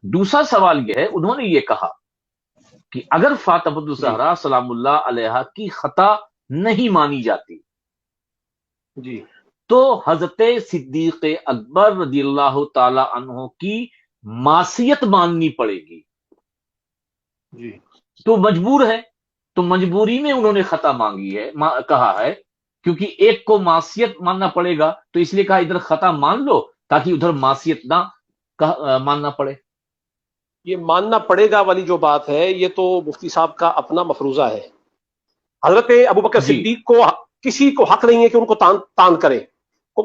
دوسرا سوال یہ ہے، انہوں نے یہ کہا کہ اگر فاطمۃ الزہرا سلام اللہ علیہا کی خطا نہیں مانی جاتی جی تو حضرت صدیق اکبر رضی اللہ تعالی عنہ کی معصیت ماننی پڑے گی، جی تو مجبور ہے، تو مجبوری میں انہوں نے خطا مانگی ہے، کہا ہے، کیونکہ ایک کو معصیت ماننا پڑے گا تو اس لیے کہا ادھر خطا مان لو تاکہ ادھر معصیت نہ ماننا پڑے۔ یہ ماننا پڑے گا والی جو بات ہے یہ تو مفتی صاحب کا اپنا مفروضہ ہے۔ حضرت ابو بکر جی صدیق کو کسی کو حق نہیں ہے کہ ان کو تان کرے۔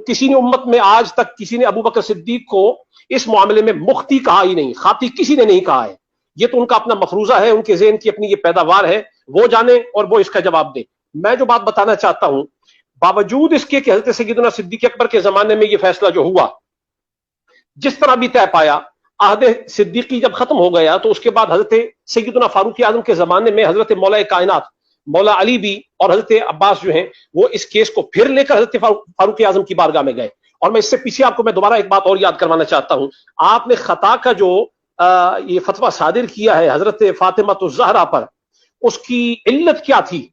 کسی نے امت میں آج تک کسی نے ابو بکر صدیق کو اس معاملے میں مختی کہا ہی نہیں، خاطی کسی نے نہیں کہا ہے۔ یہ تو ان کا اپنا مفروضہ ہے، ان کے ذہن کی اپنی یہ پیداوار ہے، وہ جانے اور وہ اس کا جواب دے۔ میں جو بات بتانا چاہتا ہوں، باوجود اس کے کہ حضرت سیدنا صدیق اکبر کے زمانے میں یہ فیصلہ جو ہوا جس طرح بھی طے پایا، عہد صدیقی جب ختم ہو گیا تو اس کے بعد حضرت سیدنا فاروق اعظم کے زمانے میں حضرت مولا کائنات مولا علی بھی اور حضرت عباس جو ہیں وہ اس کیس کو پھر لے کر حضرت فاروق اعظم کی بارگاہ میں گئے۔ اور میں اس سے پیچھے آپ کو میں دوبارہ ایک بات اور یاد کروانا چاہتا ہوں، آپ نے خطا کا جو یہ فتویٰ صادر کیا ہے حضرت فاطمہ الزہرا پر، اس کی علت کیا تھی؟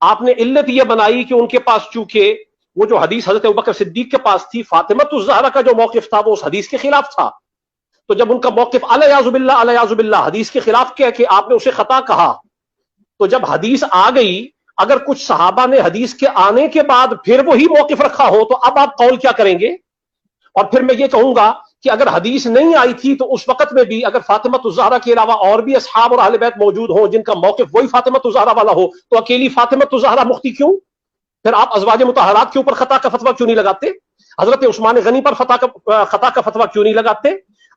آپ نے علت یہ بنائی کہ ان کے پاس چونکہ وہ جو حدیث حضرت ابوبکر صدیق کے پاس تھی، فاطمہ الزہرا کا جو موقف تھا وہ اس حدیث کے خلاف تھا، تو جب ان کا موقف الیاذ باللہ حدیث کے خلاف کیا کہ آپ نے اسے خطا کہا، تو جب حدیث آ گئی، اگر کچھ صحابہ نے حدیث کے آنے کے بعد پھر وہی موقف رکھا ہو تو اب آپ قول کیا کریں گے؟ اور پھر میں یہ کہوں گا کہ اگر حدیث نہیں آئی تھی تو اس وقت میں بھی اگر فاطمہ الزہرا کے علاوہ اور بھی اصحاب اور اہل بیت موجود ہوں جن کا موقف وہی فاطمہ الزہرا والا ہو، تو اکیلی فاطمہ الزہرا مختی کیوں؟ پھر آپ ازواج مطہرات کے اوپر خطا کا فتویٰ کیوں نہیں لگاتے؟ حضرت عثمان غنی پر خطا کا فتویٰ کیوں نہیں لگاتے؟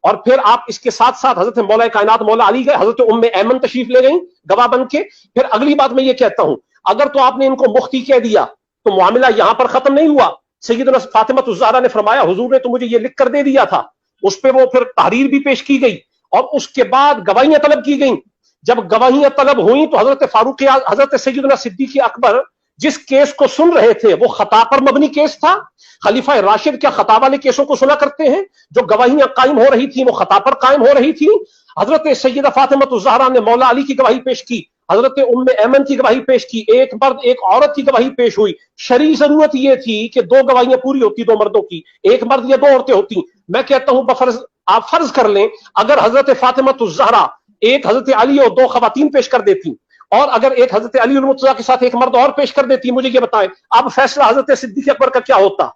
اور پھر آپ اس کے ساتھ ساتھ حضرت مولا کائنات مولا علی گئے، حضرت ام ایمن تشریف لے گئیں گواہ بن کے۔ پھر اگلی بات میں یہ کہتا ہوں، اگر تو آپ نے ان کو مختی کہہ دیا تو معاملہ یہاں پر ختم نہیں ہوا۔ سیدنا فاطمہ الزہرا نے فرمایا حضور نے تو مجھے یہ لکھ کر دے دیا تھا، اس پہ وہ پھر تحریر بھی پیش کی گئی اور اس کے بعد گواہیاں طلب کی گئیں۔ جب گواہیاں طلب ہوئیں تو حضرت سیدنا صدیق اکبر جس کیس کو سن رہے تھے وہ خطا پر مبنی کیس تھا۔ خلیفہ راشد کیا خطا والے کیسوں کو سنا کرتے ہیں؟ جو گواہیاں قائم ہو رہی تھیں وہ خطا پر قائم ہو رہی تھیں۔ حضرت سیدہ فاطمہ الزہرا نے مولا علی کی گواہی پیش کی، حضرت ام ایمن کی گواہی پیش کی، ایک مرد ایک عورت کی گواہی پیش ہوئی۔ شرعی ضرورت یہ تھی کہ دو گواہیاں پوری ہوتی دو مردوں کی، ایک مرد یا دو عورتیں ہوتی۔ میں کہتا ہوں بفرض آپ فرض کر لیں اگر حضرت فاطمہ الزہرا ایک حضرت علی اور دو خواتین پیش کر دیتی، اور اگر ایک حضرت علی المرتضیٰ کے ساتھ ایک مرد اور پیش کر دیتی، مجھے یہ بتائیں اب فیصلہ حضرت صدیق اکبر کا کیا ہوتا؟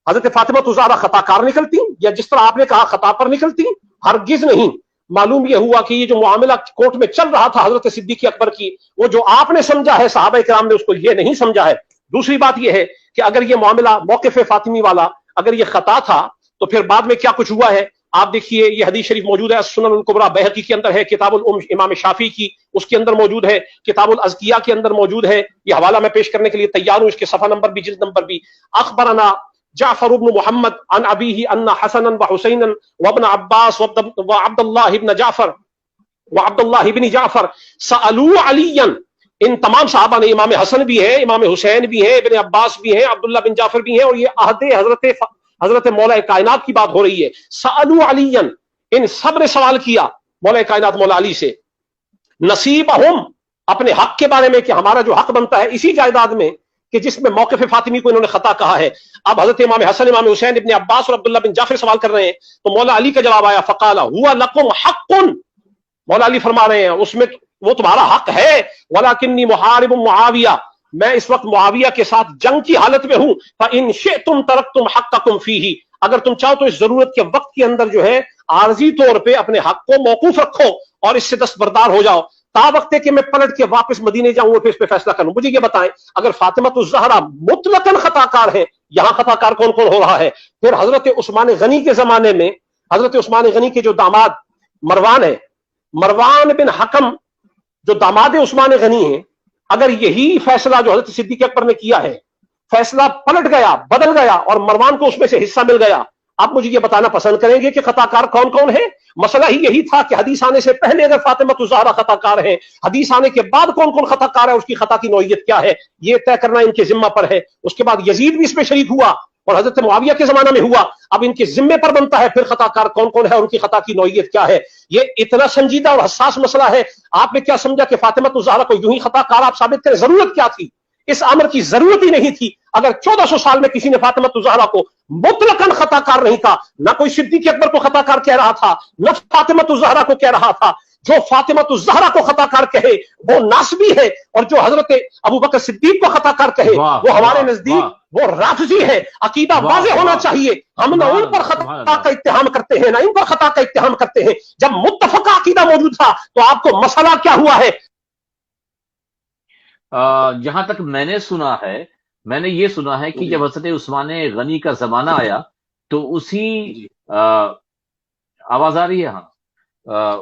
حضرت فاطمہ الزہرا خطا کار نکلتی یا جس طرح آپ نے کہا خطا پر نکلتی؟ ہرگز نہیں۔ معلوم یہ ہوا کہ یہ جو معاملہ کورٹ میں چل رہا تھا حضرت صدیق اکبر کی، وہ جو آپ نے سمجھا ہے صحابہ کرام نے اس کو یہ نہیں سمجھا ہے۔ دوسری بات یہ ہے کہ اگر یہ معاملہ موقف فاطمی والا اگر یہ خطا تھا تو پھر بعد میں کیا کچھ ہوا ہے آپ دیکھیے۔ یہ حدیث شریف موجود ہے السنن الکبریٰ بہقی کے اندر ہے، کتاب الام امام شافعی کی اس کے اندر موجود ہے، کتاب الازکیہ کے اندر موجود ہے۔ یہ حوالہ میں پیش کرنے کے لیے تیار ہوں، اس کے صفحہ نمبر بھی جلد نمبر بھی۔ اخبرنا جعفر بن محمد عن ابیہ ان حسنا وحسینا وابن عباس وعبد اللہ بن جعفر وعبد اللہ بن جعفر سألوا علیا، ان تمام صحابہ نے، امام حسن بھی ہے، امام حسین بھی ہے، ابن عباس بھی ہیں، عبداللہ بن جعفر بھی ہیں، اور یہ عہد حضرت مولا کائنات کی بات ہو رہی ہے۔ سألوا علیا، ان سب نے سوال کیا مولا کائنات مولا علی سے، نصیبہم، اپنے حق کے بارے میں کہ ہمارا جو حق بنتا ہے اسی جائیداد میں کہ جس میں موقف فاطمی کو انہوں نے خطا کہا ہے۔ اب حضرت امام حسن، امام حسین، ابن عباس اور عبداللہ بن جعفر سوال کر رہے ہیں تو مولا علی کا جواب آیا فقال ہوا لکم حق، مولا علی فرما رہے ہیں اس میں وہ تمہارا حق ہے، ولکنی محارب معاویہ، میں اس وقت معاویہ کے ساتھ جنگ کی حالت میں ہوں، فإن شئتم ترکتم حقکم فیہ، اگر تم چاہو تو اس ضرورت کے وقت کے اندر جو ہے عارضی طور پہ اپنے حق کو موقوف رکھو اور اس سے دستبردار ہو جاؤ، تا وقت ہے کہ میں پلٹ کے واپس مدینے جاؤں اور پھر اس پہ فیصلہ کروں۔ مجھے یہ بتائیں اگر فاطمہ الزہرا مطلقاً خطا کار ہے، یہاں خطا کار کون کون ہو رہا ہے؟ پھر حضرت عثمان غنی کے زمانے میں حضرت عثمان غنی کے جو داماد مروان ہے، مروان بن حکم جو داماد عثمان غنی ہیں، اگر یہی فیصلہ جو حضرت صدیق اکبر نے کیا ہے فیصلہ پلٹ گیا، بدل گیا اور مروان کو اس میں سے حصہ مل گیا، آپ مجھے یہ بتانا پسند کریں گے کہ خطا کار کون کون ہے؟ مسئلہ ہی یہی تھا کہ حدیث آنے سے پہلے اگر فاطمہ الزہرا خطا کار ہیں، حدیث آنے کے بعد کون کون خطا کار ہے، اس کی خطا کی نوعیت کیا ہے، یہ طے کرنا ان کے ذمہ پر ہے۔ اس کے بعد یزید بھی اس میں شریک ہوا، اور حضرت معاویہ کے زمانہ میں ہوا. اب ان کے ذمے پر بنتا ہے پھر خطا کار کون کون ہے اور ان کی خطا کی نوعیت کیا ہے. یہ اتنا سنجیدہ اور حساس مسئلہ ہے. آپ نے کیا سمجھا کہ فاطمہ الزہرا کو یوں ہی خطا کار آپ ثابت کریں؟ ضرورت کیا تھی؟ اس امر کی ضرورت ہی نہیں تھی. اگر 1400 سال میں کسی نے فاطمہ الزہرا کو مطلقاً خطا کار نہیں کہا، نہ کوئی صدیق اکبر کو خطا کار کہہ رہا تھا، نہ فاطمہ الزہرا کو کہہ رہا تھا. جو فاطمہ الزہرا کو خطا کار کہے وہ ناسبی ہے، اور جو حضرت ابو بکر صدیق کو خطا کار کہے وہ ہمارے نزدیک وہ رافضی ہے. عقیدہ واضح ہونا چاہیے. ہم نہ ان پر خطا کا اتہام کرتے ہیں نہ ان پر خطا کا اتہام کرتے ہیں. جب متفقہ عقیدہ موجود تھا تو آپ کو مسئلہ کیا ہوا ہے؟ جہاں تک میں نے سنا ہے، میں نے یہ سنا ہے کہ جب حضرت عثمان غنی کا زمانہ آیا تو اسی آواز آ رہی ہے؟ ہاں.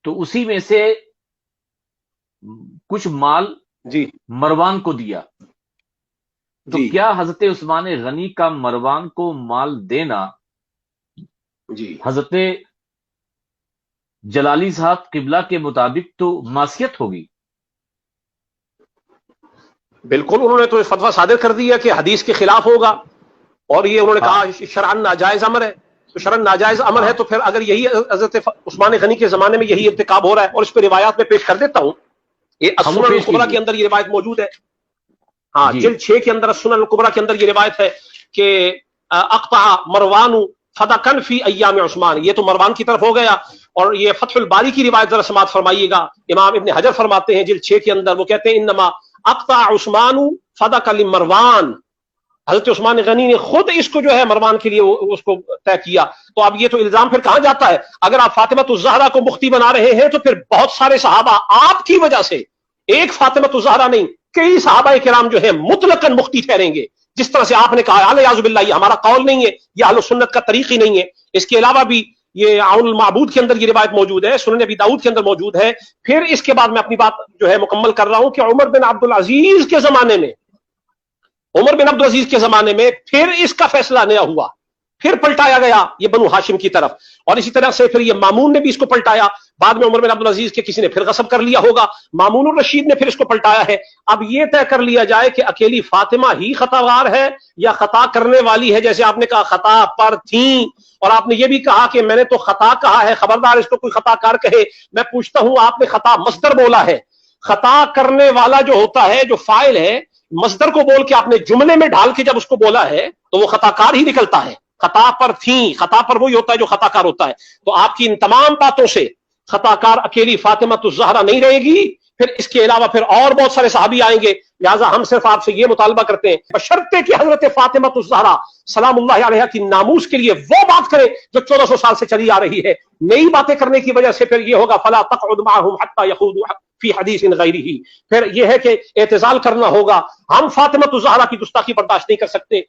تو اسی میں سے کچھ مال مروان کو دیا. تو کیا حضرت عثمان غنی کا مروان کو مال دینا حضرت جلالی صاحب قبلہ کے مطابق تو معصیت ہوگی؟ بالکل. انہوں نے تو فتویٰ صادر کر دیا کہ حدیث کے خلاف ہوگا، اور یہ انہوں نے کہا شرعاً ناجائز امر ہے. تو شرعاً ناجائز امر ہے تو پھر اگر یہی حضرت عثمان غنی کے زمانے میں یہی ارتکاب ہو رہا ہے، اور اس پہ روایات میں پیش کر دیتا ہوں. یہ السنن الکبریٰ کے اندر یہ روایت موجود ہے. ہاں، جلد 6 کے اندر السنن الکبریٰ کے اندر یہ روایت ہے کہ اقطع مروان فدقن فی ایام عثمان. یہ تو مروان کی طرف ہو گیا. اور یہ فتح الباری کی روایت ذرا سماعت فرمائیے گا. امام ابن حجر فرماتے ہیں جلد 6 کے اندر، وہ کہتے ہیں انما اقطع عثمان فدق لمروان. حضرت عثمان غنی نے خود اس کو جو ہے مروان کے لیے اس کو طے کیا. تو اب یہ تو الزام پھر کہاں جاتا ہے؟ اگر آپ فاطمہ الزہرا کو مختی بنا رہے ہیں تو پھر بہت سارے صحابہ آپ کی وجہ سے، ایک فاطمہ الزہرا نہیں کئی صحابہ کرام جو ہے مطلقاً مختی ٹھہریں گے، جس طرح سے آپ نے کہا. الیاذ باللہ یہ ہمارا قول نہیں ہے، یہ اہل سنت کا طریق ہی نہیں ہے. اس کے علاوہ بھی یہ عون المعبود کے اندر یہ روایت موجود ہے، سنن ابی داؤد کے اندر موجود ہے. پھر اس کے بعد میں اپنی بات جو ہے مکمل کر رہا ہوں کہ عمر بن عبد العزیز کے زمانے میں، عمر بن عبد العزیز کے زمانے میں پھر اس کا فیصلہ نیا ہوا، پھر پلٹایا گیا یہ بنو ہاشم کی طرف. اور اسی طرح سے پھر یہ مامون نے بھی اس کو پلٹایا. بعد میں عمر بن عبد العزیز کے کسی نے پھر غصب کر لیا ہوگا، مامون الرشید نے پھر اس کو پلٹایا ہے. اب یہ طے کر لیا جائے کہ اکیلی فاطمہ ہی خطاوار ہے یا خطا کرنے والی ہے. جیسے آپ نے کہا خطا پر تھیں، اور آپ نے یہ بھی کہا کہ میں نے تو خطا کہا ہے، خبردار اس کو کوئی خطا کار کہے. میں پوچھتا ہوں، آپ نے خطا مصدر بولا ہے. خطا کرنے والا جو ہوتا ہے، جو فاعل ہے، مصدر کو بول کے آپ نے جملے میں ڈھال کے جب اس کو بولا ہے تو وہ خطا کار ہی نکلتا ہے. خطا پر تھیں، خطا پر وہی ہوتا ہے جو خطا کار ہوتا ہے. تو آپ کی ان تمام باتوں سے خطا کار اکیلی فاطمہ الزہرا نہیں رہے گی، پھر اس کے علاوہ پھر اور بہت سارے صحابی آئیں گے. لہٰذا ہم صرف آپ سے یہ مطالبہ کرتے ہیں بشرطے کہ حضرت فاطمہ الزہرا سلام اللہ علیہا کی ناموس کے لیے وہ بات کریں جو 1400 سال سے چلی آ رہی ہے. نئی باتیں کرنے کی وجہ سے پھر یہ ہوگا فلا تقعد معهم حتى يخوضوا فی حدیث غیرہ. پھر یہ ہے کہ اعتزال کرنا ہوگا. ہم فاطمہ الزہرا کی گستاخی برداشت نہیں کر سکتے.